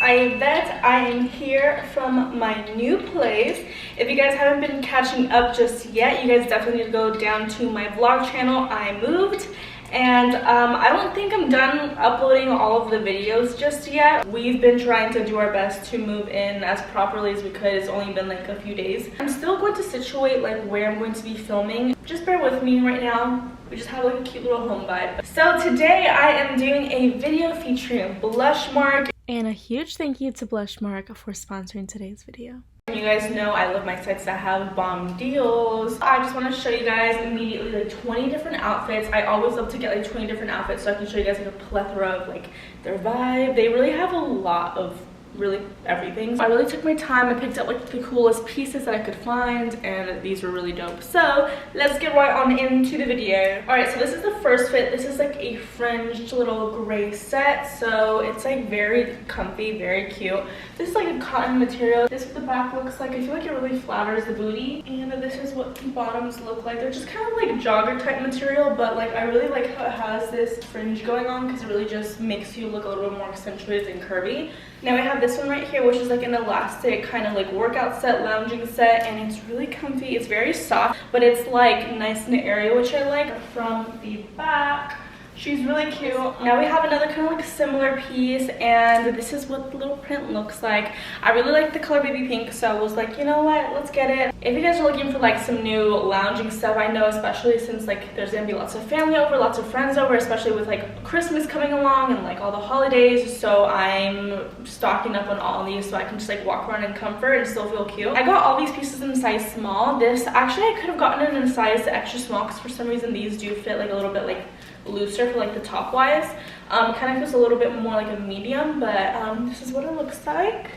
Aidette. I am here from my new place. If you guys haven't been catching up just yet, you guys definitely need to go down to my vlog channel. I moved. And I don't think I'm done uploading all of the videos just yet. We've been trying to do our best to move in as properly as we could. It's only been like a few days. I'm still going to situate like where I'm going to be filming. Just bear with me right now. We just have like a cute little home vibe. So today I am doing a video featuring Blushmark. And a huge thank you to Blushmark for sponsoring today's video. You guys know I love my sites that have bomb deals. I just want to show you guys immediately like 20 different outfits. I always love to get like 20 different outfits so I can show you guys like a plethora of like their vibe. They really have a lot of really everything. So I really took my time. I picked up like the coolest pieces that I could find, and these were really dope. So let's get right on into the video. All right, so this is the first fit. This is like a fringed little gray set, so it's like very comfy, very cute. This is like a cotton material. This is what the back looks like. I feel like it really flatters the booty, and this is what the bottoms look like. They're just kind of like jogger type material, but like I really like how it has this fringe going on because it really just makes you look a little bit more accentuated and curvy. Now we have this one right here, which is like an elastic kind of like workout set, lounging set, and it's really comfy. It's very soft, but it's like nice in the area, which I like. From the back, she's really cute. Now we have another kind of like similar piece, and this is what the little print looks like. I really like the color baby pink, so I was like, you know what, let's get it. If you guys are looking for like some new lounging stuff, I know especially since like there's gonna be lots of family over, lots of friends over, especially with like Christmas coming along and like all the holidays, so I'm stocking up on all these so I can just like walk around in comfort and still feel cute. I got all these pieces in size small. This actually I could have gotten it in size extra small because for some reason these do fit like a little bit like looser for like the top wise. Kind of feels a little bit more like a medium, but this is what it looks like.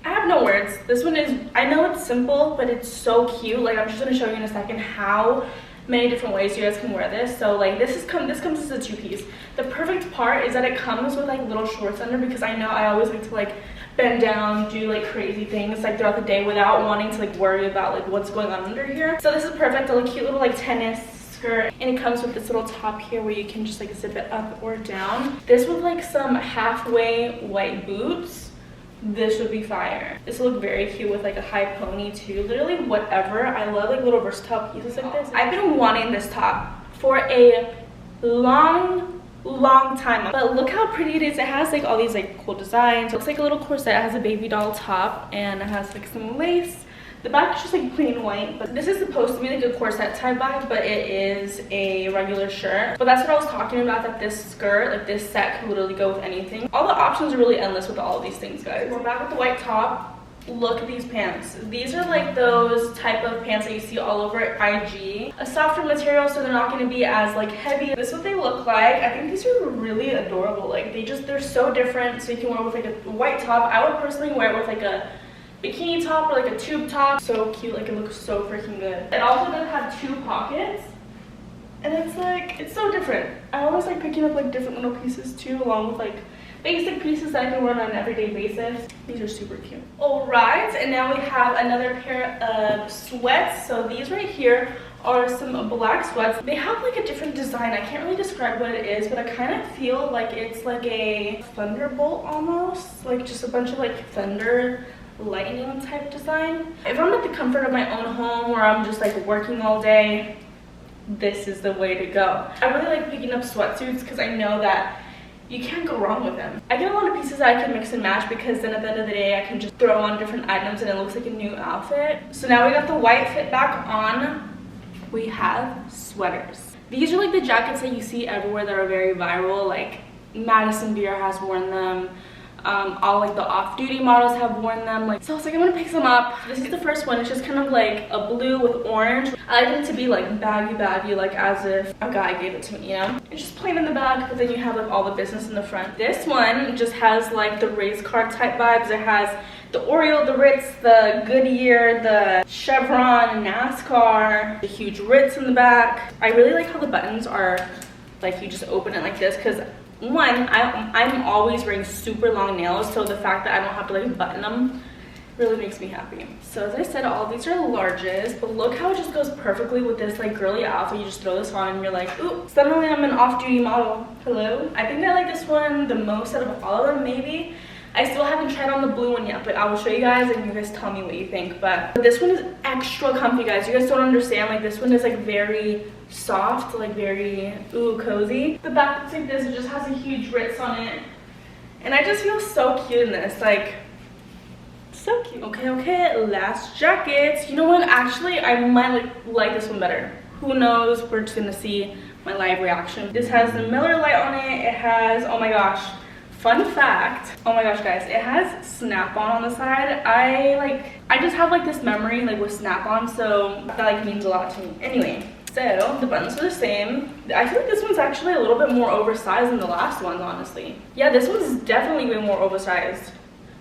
I have no words. This one is, I know it's simple, but it's so cute. Like I'm just gonna show you in a second how many different ways you guys can wear this. So like this comes as a two-piece. The perfect part is that it comes with like little shorts under, because I know I always like to like bend down, do like crazy things like throughout the day without wanting to like worry about like what's going on under here. So this is perfect. A cute little like tennis skirt, and it comes with this little top here where you can just like zip it up or down. This with like some halfway white boots, this would be fire. This would look very cute with like a high pony too. Literally whatever. I love like little versatile pieces like this. I've been wanting this top for a long time, but look how pretty it is. It has like all these like cool designs. It looks like a little corset. It has a baby doll top, and it has like some lace. The back is just like plain white, but this is supposed to be like a corset type vibe, but it is a regular shirt. But that's what I was talking about, that this skirt, like this set, can literally go with anything. All the options are really endless with all of these things, guys. We're back with the white top. Look at these pants. These are like those type of pants that you see all over IG. A softer material, so they're not going to be as like heavy. This is what they look like. I think these are really adorable. Like they're so different. So you can wear it with like a white top. I would personally wear it with like a bikini top or like a tube top. So cute. Like it looks so freaking good. It also does have two pockets, and it's like, it's so different. I always like picking up like different little pieces too, along with like basic pieces that I can wear on an everyday basis. These are super cute. All right, and now we have another pair of sweats. So these right here are some black sweats. They have like a different design. I can't really describe what it is, but I kind of feel like it's like a thunderbolt almost, like just a bunch of like thunder lightning type design. If I'm at the comfort of my own home where I'm just like working all day, this is the way to go. I really like picking up sweatsuits because I know that you can't go wrong with them. I get a lot of pieces that I can mix and match, because then at the end of the day I can just throw on different items and it looks like a new outfit. So now we got the white fit back on. We have sweaters. These are like the jackets that you see everywhere that are very viral. Like Madison Beer has worn them. All like the off-duty models have worn them. Like, so I was like, I'm gonna pick some up. This is the first one. It's just kind of like a blue with orange. I like it to be like baggy, like as if a guy gave it to me, you know? It's just plain in the back, but then you have like all the business in the front. This one just has like the race car type vibes. It has the Oreo, the Ritz, the Goodyear, the Chevron, NASCAR, the huge Ritz in the back. I really like how the buttons are like, you just open it like this, because one, I'm always wearing super long nails, so the fact that I don't have to like button them really makes me happy. So as I said, all these are larges, but look how it just goes perfectly with this like girly outfit. You just throw this on and you're like, ooh, suddenly I'm an off-duty model. Hello. I think I like this one the most out of all of them, maybe. I still haven't tried on the blue one yet, but I will show you guys and you guys tell me what you think. But this one is extra comfy, guys. You guys don't understand. Like, this one is like very soft, like very cozy. The back looks like this. It just has a huge ritz on it, and I just feel so cute in this. Like, so cute. Okay, last jackets. You know what? Actually, I might like this one better. Who knows? We're just gonna see my live reaction. This has the Miller light on it. It has, oh my gosh, fun fact, oh my gosh guys, it has snap-on the side. I just have like this memory like with snap-on, so that like means a lot to me. Anyway, so the buttons are the same. I feel like this one's actually a little bit more oversized than the last ones, honestly. Yeah, this one's definitely way more oversized.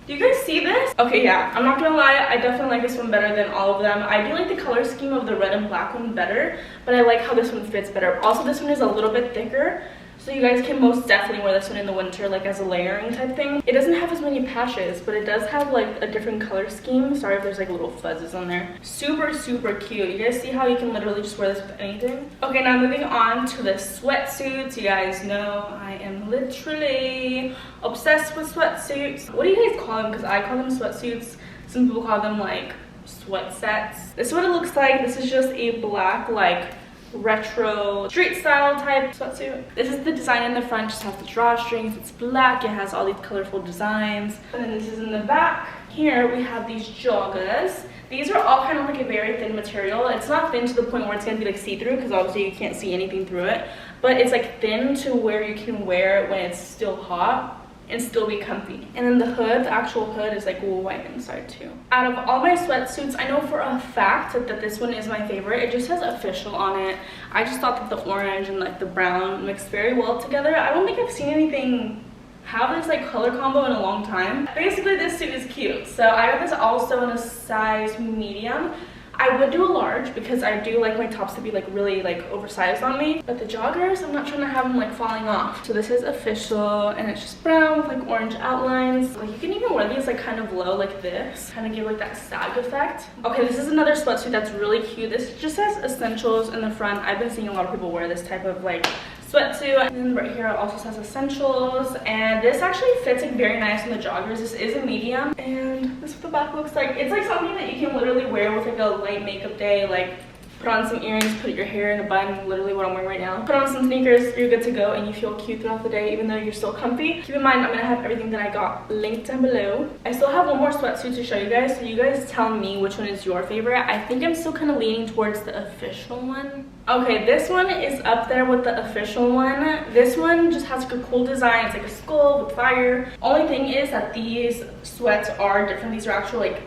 Do you guys see this? Okay, yeah, I'm not gonna lie, I definitely like this one better than all of them. I do like the color scheme of the red and black one better, but I like how this one fits better. Also, this one is a little bit thicker, so you guys can most definitely wear this one in the winter, like as a layering type thing. It doesn't have as many patches, but it does have like a different color scheme. Sorry if there's like little fuzzes on there. Super, super cute. You guys see how you can literally just wear this with anything? Okay, now moving on to the sweatsuits. You guys know I am literally obsessed with sweatsuits. What do you guys call them? Because I call them sweatsuits. Some people call them like sweat sets. This is what it looks like. This is just a black like retro street style type sweatsuit. This is the design in the front. Just has the drawstrings. It's black. It has all these colorful designs. And then this is in the back. Here we have these joggers. These are all kind of like a very thin material. It's not thin to the point where it's gonna be like see-through, because obviously you can't see anything through it, but it's like thin to where you can wear it when it's still hot and still be comfy. And then the hood, the actual hood, is like white inside too. Out of all my sweatsuits, I know for a fact that this one is my favorite. It just has official on it. I just thought that the orange and like the brown mixed very well together. I don't think I've seen anything have this like color combo in a long time. Basically, this suit is cute. So I got this also in a size medium. I would do a large because I do like my tops to be like really like oversized on me, but the joggers, I'm not trying to have them like falling off. So this is official, and it's just brown with like orange outlines. Like, you can even wear these like kind of low like this, kind of give like that sag effect. Okay, this is another sweatsuit that's really cute. This just has essentials in the front. I've been seeing a lot of people wear this type of like sweatsuit. And then right here it also says essentials, and this actually fits like very nice on the joggers. This is a medium, and this is what the back looks like. It's like something that you can literally wear with like a light makeup day. Like, put on some earrings, put your hair in a bun, literally what I'm wearing right now. Put on some sneakers, you're good to go, and you feel cute throughout the day even though you're still comfy. Keep in mind, I'm gonna have everything that I got linked down below. I still have one more sweatsuit to show you guys, so you guys tell me which one is your favorite. I think I'm still kind of leaning towards the official one. Okay, this one is up there with the official one. This one just has like a cool design. It's like a skull with fire. Only thing is that these sweats are different. These are actual like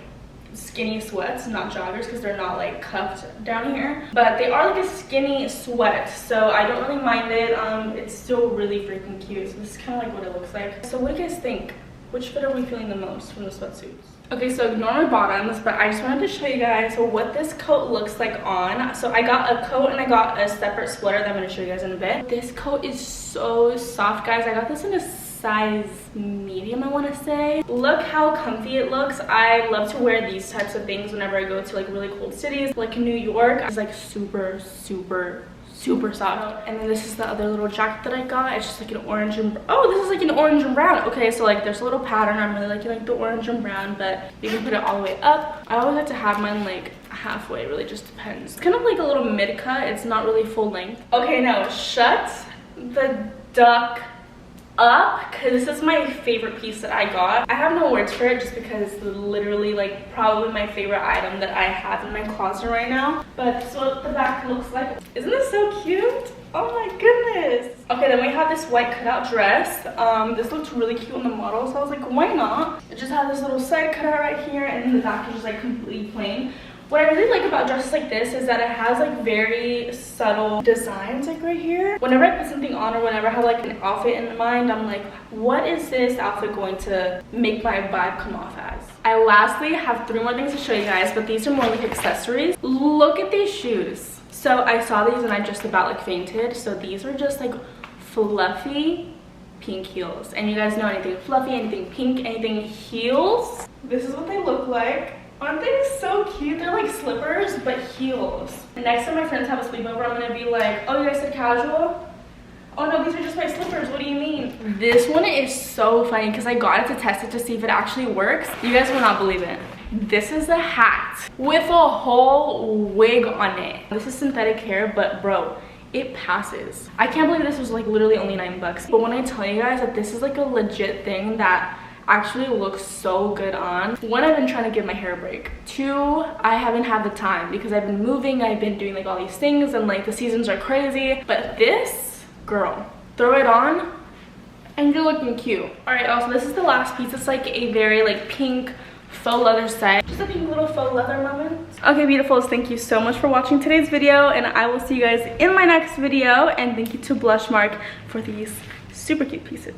skinny sweats, not joggers, because they're not like cuffed down here, but they are like a skinny sweat, so I don't really mind it. It's still really freaking cute. So this is kind of like what it looks like. So what do you guys think? Which fit are we feeling the most from the sweatsuits? Okay, so ignore my bottoms, but I just wanted to show you guys what this coat looks like on. So I got a coat and I got a separate sweater that I'm going to show you guys in a bit. This coat is so soft, guys. I got this in a size medium, I want to say. Look how comfy it looks. I love to wear these types of things whenever I go to like really cold cities, like New York. It's like super soft. And then this is the other little jacket that I got. It's just like an orange and oh, this is like an orange and brown. Okay, so like there's a little pattern. I'm really liking like the orange and brown, but you can put it all the way up. I always have to have mine like halfway. It really just depends. It's kind of like a little mid cut. It's not really full length. Okay, now shut the duck up, because this is my favorite piece that I got. I have no words for it just because it's literally like probably my favorite item that I have in my closet right now. But this is what the back looks like. Isn't this so cute? Oh my goodness. Okay, then we have this white cutout dress. This looked really cute on the model, so I was like, why not? It just has this little side cutout right here, and then the back is just like completely plain. What I really like about dresses like this is that it has like very subtle designs like right here. Whenever I put something on or whenever I have like an outfit in mind, I'm like, what is this outfit going to make my vibe come off as? I lastly have 3 more things to show you guys, but these are more like accessories. Look at these shoes. So I saw these and I just about like fainted. So these are just like fluffy pink heels. And you guys know anything fluffy, anything pink, anything heels. This is what they look like. Aren't they so cute? They're like slippers, but heels. Next time my friends have a sleepover, I'm gonna be like, oh, you guys said casual? Oh no, these are just my slippers. What do you mean? This one is so funny because I got it to test it to see if it actually works. You guys will not believe it. This is a hat with a whole wig on it. This is synthetic hair, but bro, it passes. I can't believe this was like literally only $9. But when I tell you guys that this is like a legit thing that actually looks so good on. One, I've been trying to give my hair a break. Two, I haven't had the time because I've been moving, I've been doing like all these things and like the seasons are crazy. But this, girl, throw it on and you're looking cute. All right, also this is the last piece. It's like a very like pink faux leather set. Just a pink little faux leather moment. Okay, beautifuls, thank you so much for watching today's video and I will see you guys in my next video. And thank you to Blushmark for these super cute pieces.